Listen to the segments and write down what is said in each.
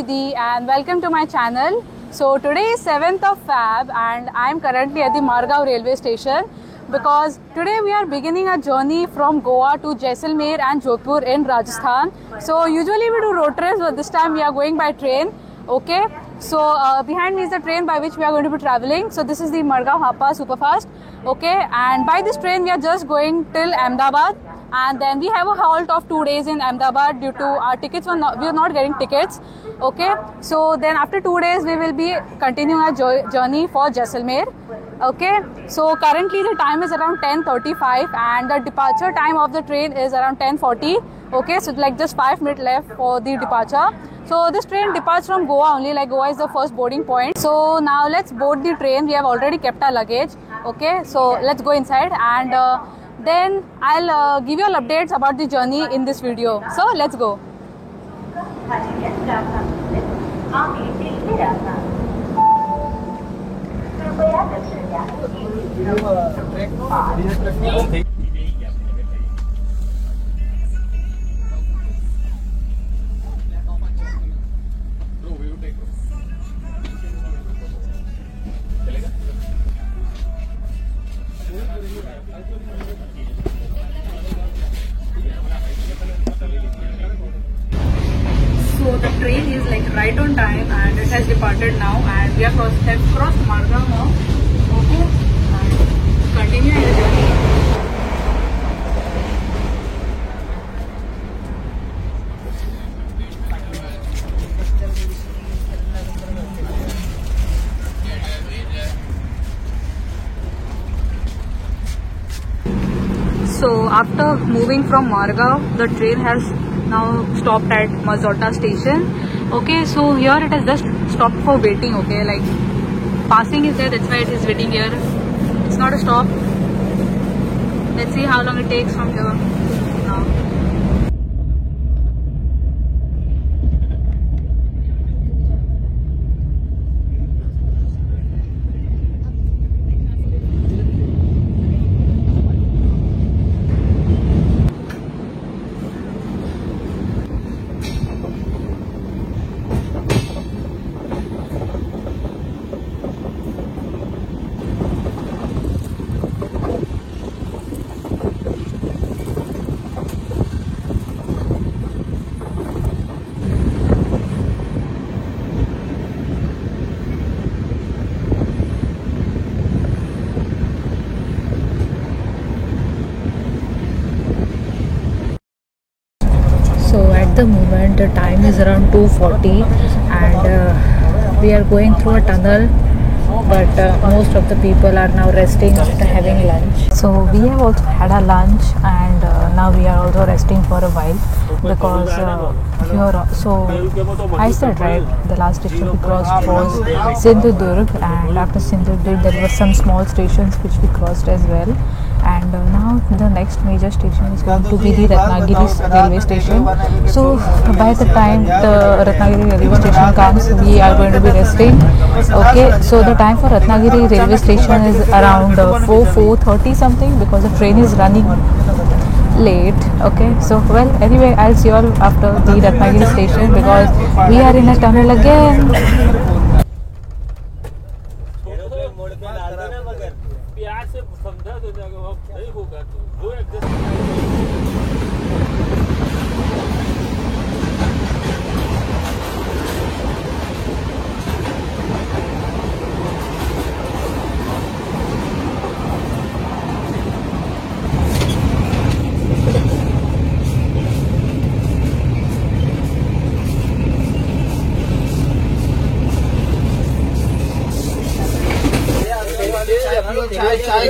Nidhi and welcome to my channel. So today is 7th of Feb and I am currently at the Margao railway station because today we are beginning a journey from Goa to Jaisalmer and Jodhpur in Rajasthan. So usually we do road trips, but this time we are going by train. Okay, so behind me is the train by which we are going to be traveling. So this is the Margao Hapa Superfast. Okay, and by this train we are just going till Ahmedabad, and then we have a halt of 2 days in Ahmedabad due to our tickets we were not getting tickets. Okay, so then after 2 days we will be continuing our journey for Jaisalmer. Okay, so currently the time is around 10:35 and the departure time of the train is around 10:40. Okay, so like just 5 minutes left for the departure. So this train departs from Goa only, like Goa is the first boarding point. So now let's board the train. We have already kept our luggage. Okay, so let's go inside and then I'll give you all updates about the journey in this video. So let's go. So the train is like right on time and it has departed now and we have crossed Margao now. Okay, and continue the journey. So after moving from Margao, the train has now stopped at Mazota station. Okay, so here it has just stopped for waiting. Okay, like passing is there, that's why it is waiting here. It's not a stop. Let's see how long it takes from here now. So at the moment the time is around 2:40 and we are going through a tunnel, but most of the people are now resting after having lunch. So we have also had a lunch and now we are also resting for a while because I said right, the last station we crossed was Sindhudurg, and after Sindhudurg there were some small stations which we crossed as well. And now the next major station is going to be the Ratnagiri railway station. So by the time the Ratnagiri railway station comes, we are going to be resting. Okay, so the time for Ratnagiri railway station is around 4:30 something because the train is running late. Okay, so well, anyway, I'll see you all after the Ratnagiri station because we are in a tunnel again.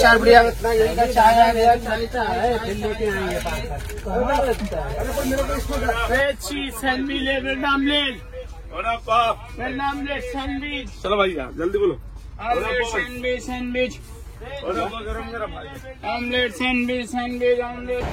चाय बढ़िया चाय है फिर लेके आएंगे चलो भाई जल्दी बोलो। Sandwich sandwich omelette sandwich sandwich omelette.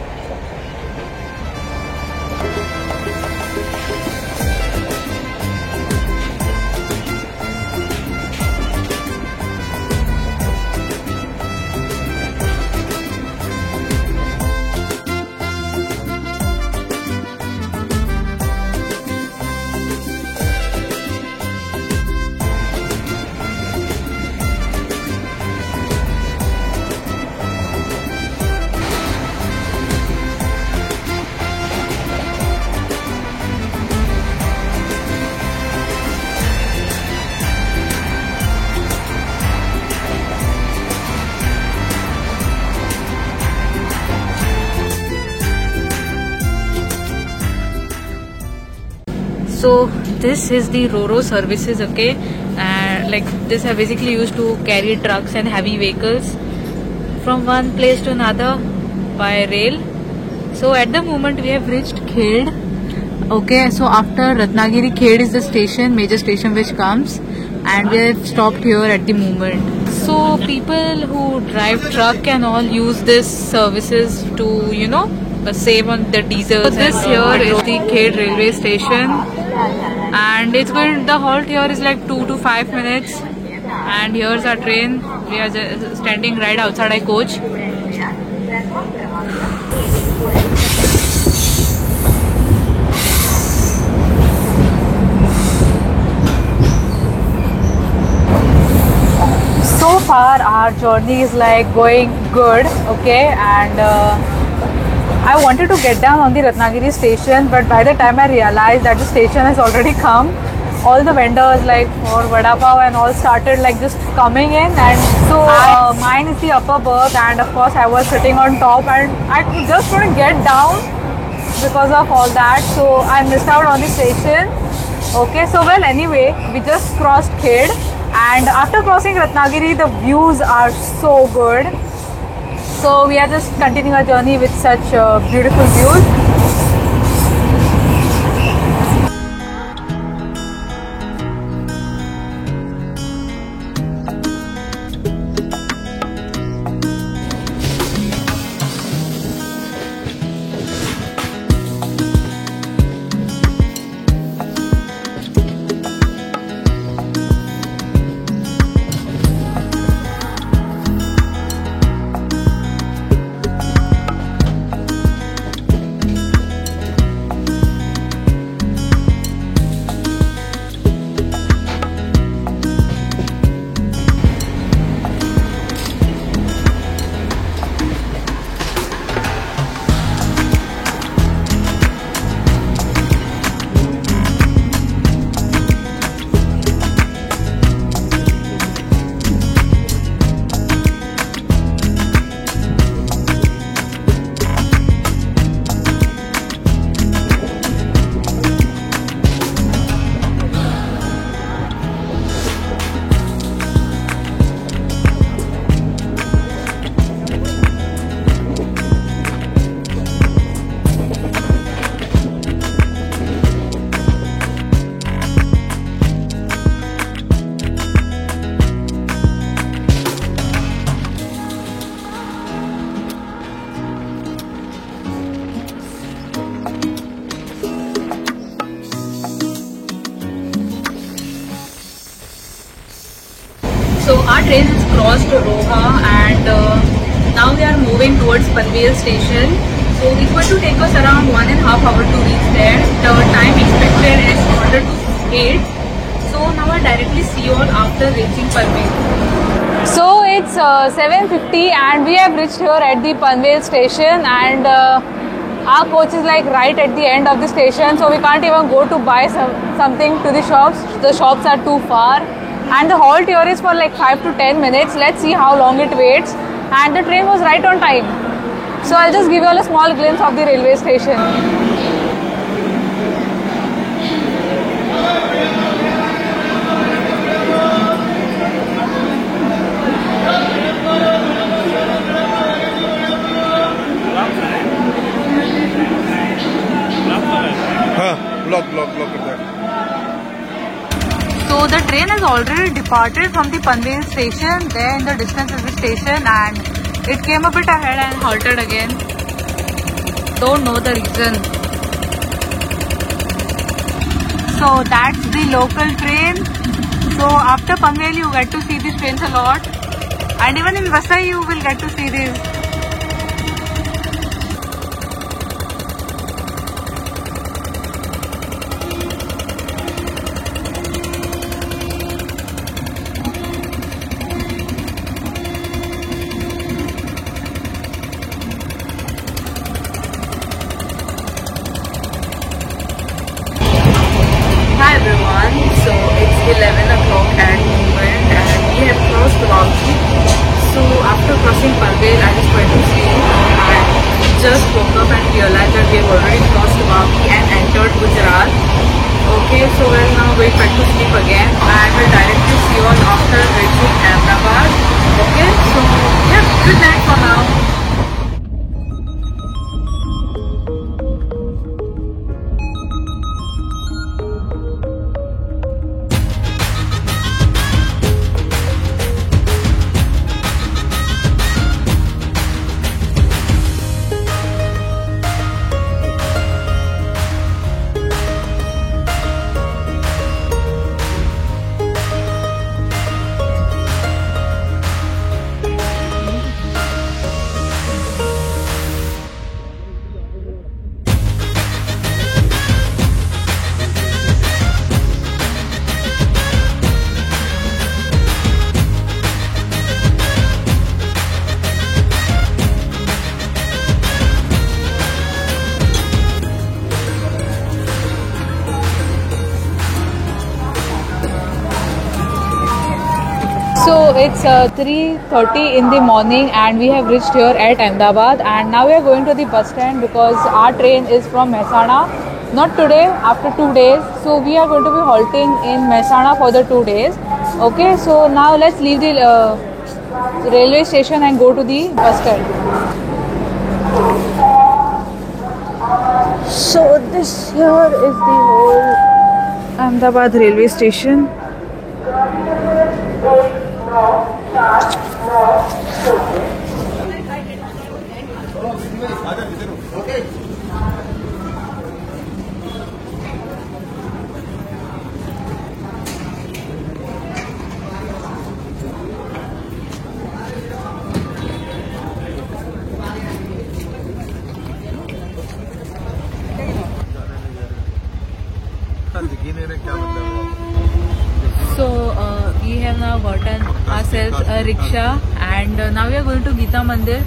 So this is the Ro-Ro services, okay, and like this are basically used to carry trucks and heavy vehicles from one place to another by rail. So at the moment we have reached Khed. Okay, so after Ratnagiri, Khed is the station, major station which comes, and we have stopped here at the moment. So people who drive truck and all use this services to, you know, save on the diesel. So this here is the Khed railway station, and it's going. The halt here is like 2 to 5 minutes, and here's our train. We are just standing right outside our coach. So far our journey is like going good, okay, and I wanted to get down on the Ratnagiri station, but by the time I realized that the station has already come, all the vendors like for vada pav and all started like just coming in, and so mine is the upper berth, and of course I was sitting on top and I just couldn't get down because of all that, so I missed out on the station. Okay, so well, anyway, we just crossed Khed, and after crossing Ratnagiri the views are so good. So we are just continuing our journey with such beautiful views. So our train has crossed Roha, and now we are moving towards Panvel station. So it's going to take us around 1.5 hours to reach there. The time expected is quarter to 8. So now I directly see you all after reaching Panvel. So it's 7:50 and we have reached here at the Panvel station, and our coach is like right at the end of the station, so we can't even go to buy something to the shops. The shops are too far. And the halt here is for like 5 to 10 minutes. Let's see how long it waits. And the train was right on time. So I'll just give you all a small glimpse of the railway station. Look at that. So the train has already departed from the Panvel station. There in the distance is the station, and it came a bit ahead and halted again. Don't know the reason. So that's the local train. So after Panvel you get to see these trains a lot, and even in Vasai you will get to see these. Hi everyone, so it's 11 o'clock at the moment and we have crossed Rocky. So after crossing Panvel, I just went to sleep. I just woke up and realized that we have already crossed Rocky and entered Gujarat. Okay, so we'll now wait back to sleep again and we'll directly see you all after reaching Ahmedabad. Okay, so yeah, good night for now. So it's 3:30 in the morning and we have reached here at Ahmedabad, and now we are going to the bus stand because our train is from Mehsana. Not today, after 2 days. So we are going to be halting in Mehsana for the 2 days. Okay, so now let's leave the railway station and go to the bus stand. So this here is the whole Ahmedabad railway station. So we have now gotten ourselves a rickshaw and now we are going to Geeta Mandir.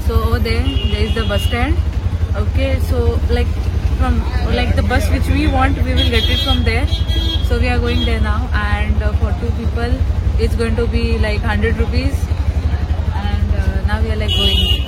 So over there is the bus stand. Okay, so from the bus which we want, we will get it from there. So we are going there now, and for 2 people it's going to be like 100 rupees, and now we are going.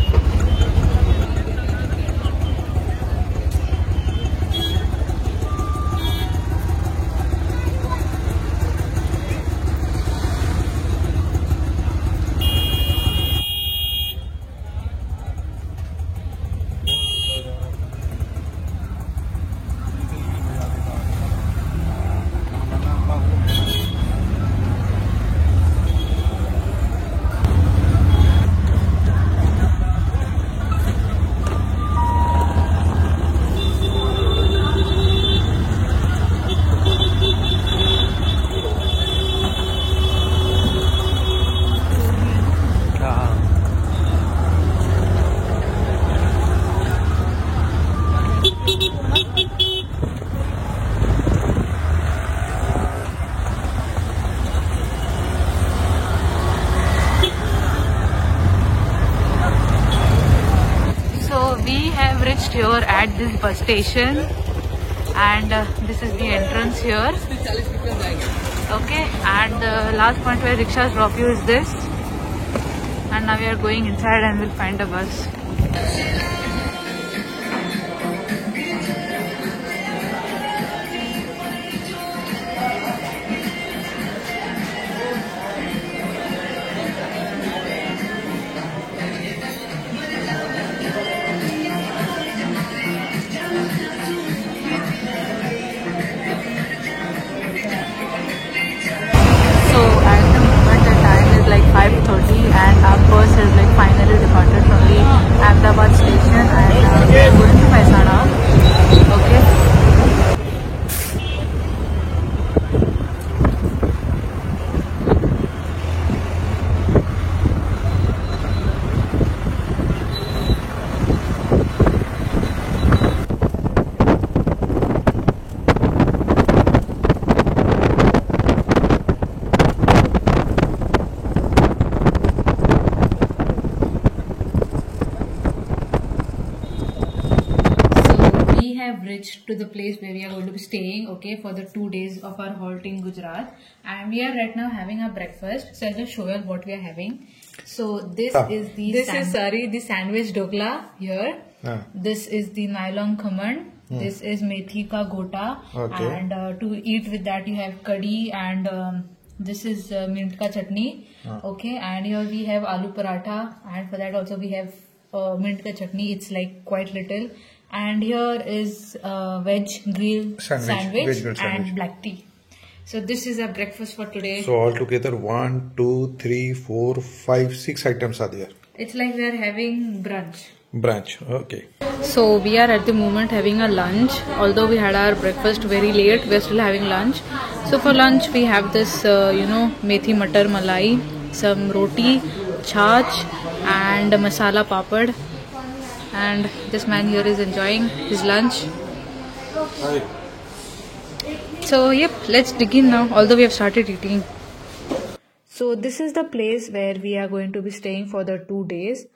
Here at this bus station, and this is the entrance here. Okay, and the last point where rickshaws drop you is this, and now we are going inside and we'll find a bus. And our bus has finally departed from the Ahmedabad station, and we are going to Mehsana. Okay. Reached to the place where we are going to be staying, okay, for the 2 days of our halt in Gujarat, and we are right now having our breakfast. So I'll just show you what we are having. So this is the sandwich dokla here. This is the nylon khaman This is methi ka gota, Okay. and to eat with that you have curry, and this is mint ka chutney. Okay, and here we have aloo paratha, and for that also we have mint ka chutney. It's like quite little, and here is veg grill Sandwich, veg grill and sandwich. black tea. So this is our breakfast for today. So altogether 1, 2, 3, 4, 5, 6 items are there. It's like we are having brunch. Branch. Okay. So we are at the moment having a lunch. Although we had our breakfast very late, we are still having lunch. So for lunch we have this, methi matar malai, some roti, chach, and masala papad. And this man here is enjoying his lunch. So yep, let's dig in now. Although we have started eating. So this is the place where we are going to be staying for the 2 days.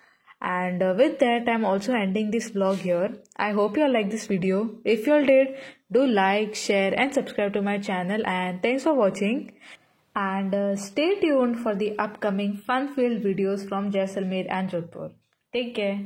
And with that, I'm also ending this vlog here. I hope you all like this video. If you all did, do like, share and subscribe to my channel. And thanks for watching. And stay tuned for the upcoming fun-filled videos from Jaisalmer and Jodhpur. Take care.